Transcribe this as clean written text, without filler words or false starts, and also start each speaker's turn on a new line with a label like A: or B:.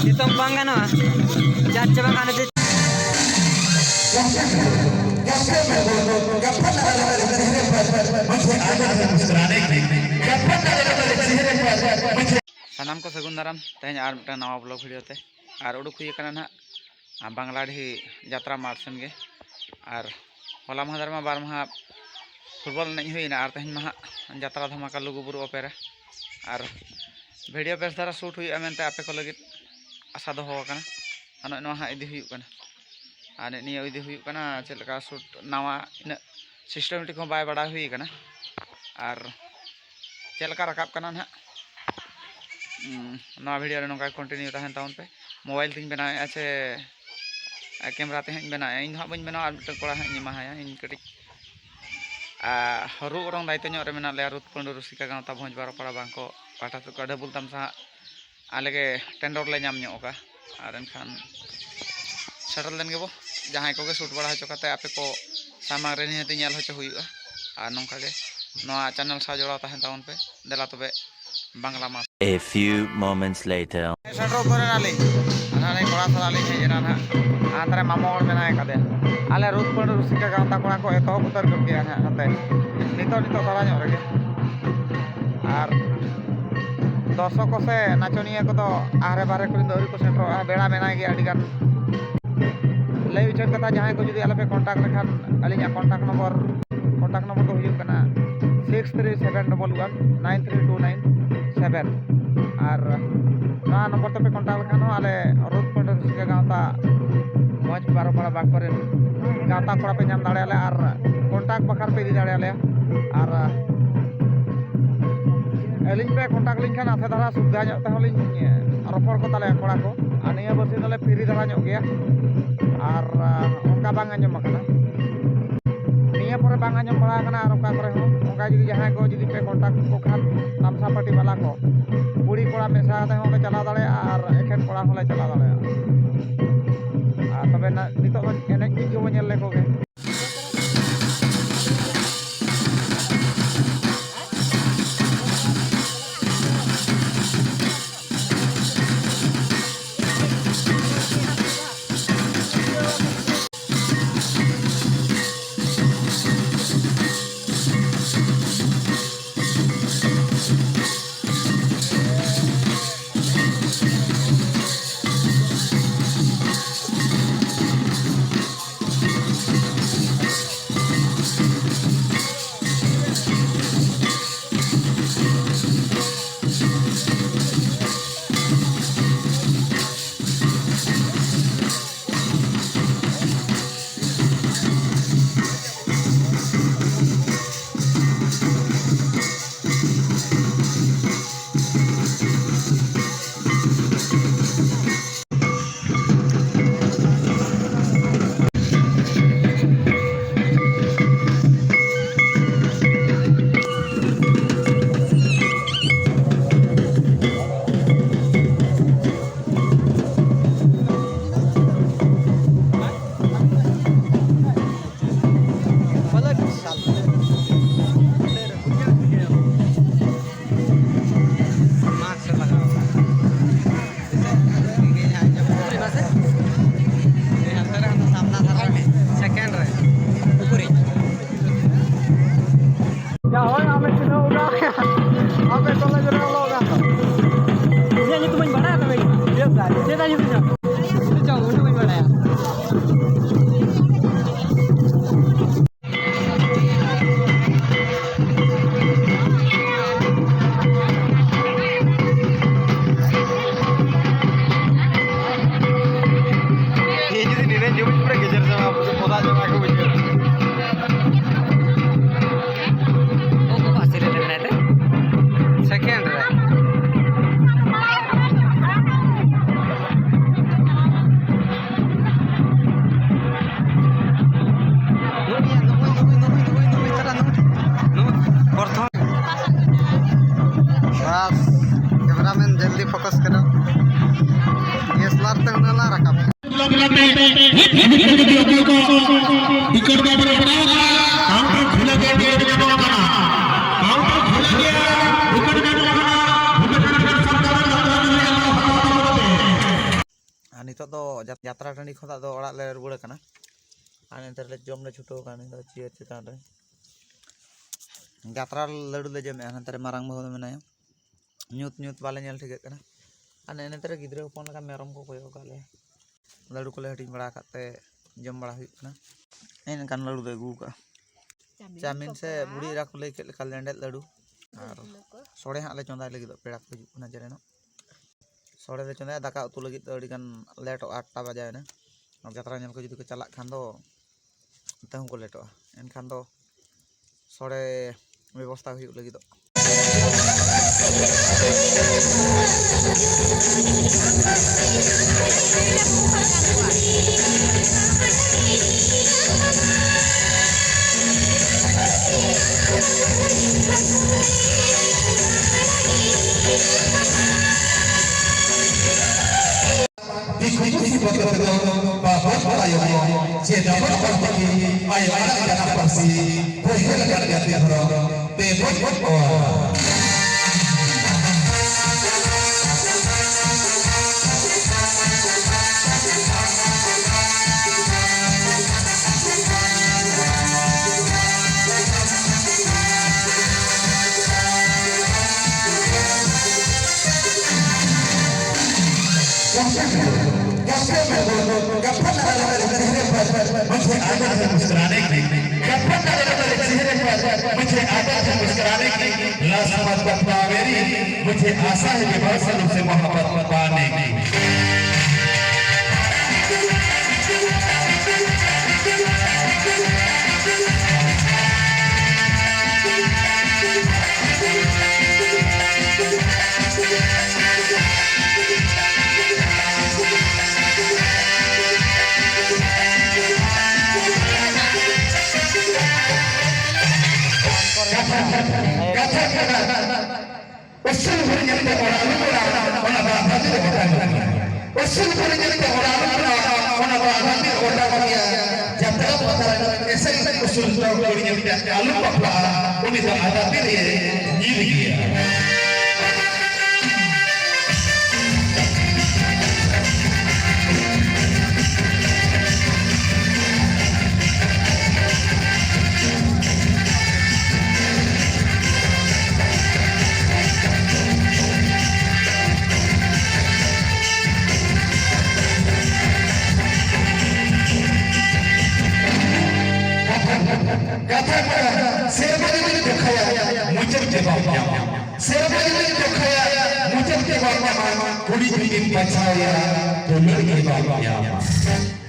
A: Itong bang ano ah. Diyan coba kan itu. Sanam ko sagun daram tehnya ar mita nawa vlog video te ar uduk huye kana na Bangladehi jatra marsen ge ar hola mahadar ma bar maha football nañ huina ar tehnya maha jatra dhamaka Luguburu opera ar video bes dara shoot huye amente ape ko lagit asa doho kana ano no ha idi huyu kana ane niya idi huyu kana chelaka shoot nawa ina systematic ko bay bada huyi kana ar chelaka rakap kana na नवा video रे नोका continue तहन town पे mobile तीन बनाए अच्छे camera ते हन बनाए इन हा बन बना आर मिटन कोड़ा हन माहाया इन कटी हरु रंग दायित्व ᱧᱚᱜ रे मेना ले रुत पंडु रुसिका गांवता भोज बारो पड़ा बांको पाटा तो कड़े बुलताम सा आलेगे टेंडर ले नाम ᱧᱚᱜ का आर एनखान सेटल देन गेबो जहां को के शूट बड़ा हचो कते आपे को सामांग रे निहति ᱧᱮᱞ हचो हुइआ आर नोका के नोआ चैनल सा जोड़ा तहन टाउन पे देला तबे Bangla mas.
B: A few moments later.
A: Sentro kore nali, anane kola salali hejena na. Antare mamor menai kade. Ale rut kono rusika gaunta kora ko eto putar ko kiya na hate. Nito tara nyok rege. Ar dosok ko se nachoniya ko to are bare ko dori ko sentro beda menai ge adi gan. Lei ucap kata jahan ko judi ale pe kontak lekhan alinya kontak nomor ko huyuk kana 6371193297 আর না নম্বর তো pay contact লেখানো আলে road point সিকে Gaonta মজ বারো পাড়া bug করে গাঁওতা কড়া pay নাম দাঁড়ে আলে আর কন্টাক্ট বাখার পে দি দাঁড়ে আলে আর এলিং পে কন্টাক্ট লিং খান আছে ধারা সুবিধা ᱧᱚᱜ ᱛᱮᱦᱚᱸ ᱞᱤᱧ ᱨᱚᱯᱚᱲ ᱠᱚ ᱛᱟᱞᱮ ᱠᱚᱲᱟ ᱠᱚ ᱟᱨ ᱱᱤᱭᱟᱹ ᱵᱟᱨᱥᱤᱧ ᱫᱚᱞᱮ ᱯᱷᱤᱨᱤ ᱫᱷᱟᱨᱟ ᱧᱚᱜ ᱜᱮᱭᱟ ᱟᱨ ᱚᱱᱠᱟ ᱵᱟᱝ ᱟᱸᱡᱚᱢ ᱟᱠᱟᱱᱟ निया पर बांग आंजम बड़ा kana ar oka kore ho onka judi jahan ko judi pe contact ko khan namsa party wala ko puri kola mesa te ho le chala dare ar ekhen kola ho le chala dare ar tobe na nito enek ki ko nyel le ko ge nito do jatra tandi khonda do orak le ruwar kana ar nete le jom le chhuto kana do chair chetan re jatra ladu le jome nante re marang bahu menaya nyut nyut bale nyel thik kana ar nete re gidra hopon leka merom ko koyo kale ladu ko le hating bada kate jom bada huyuk kana kan ladu do agu ka chamin se budi ra ko le ke leka lendet ladu ar sore ha le chonda lagi do peda ko hijuk kana jere no sore le chonda daka utu lagi do adi kan leto 8 baja na jatra nyel ko judi ko chalak khan do tahu ko leto en khan do sore ব্যবস্থা huyuk lagi do
C: Diskusi betul-betul bahwa ayo siapa berbagi ayo ada yang pasti boleh ada yang bebas मुझे आदत है मुस्कुराने की मुझे आदत है मुस्कुराने की लाजमत मेरी मुझे आशा है कि बरसों से मोहब्बत पाने की usul bernyata orang jatuh pada esai usul bernyata alu papa unit ada pilih nyiri मुझे कुड़ी बिन बचाया तो लड़के बाप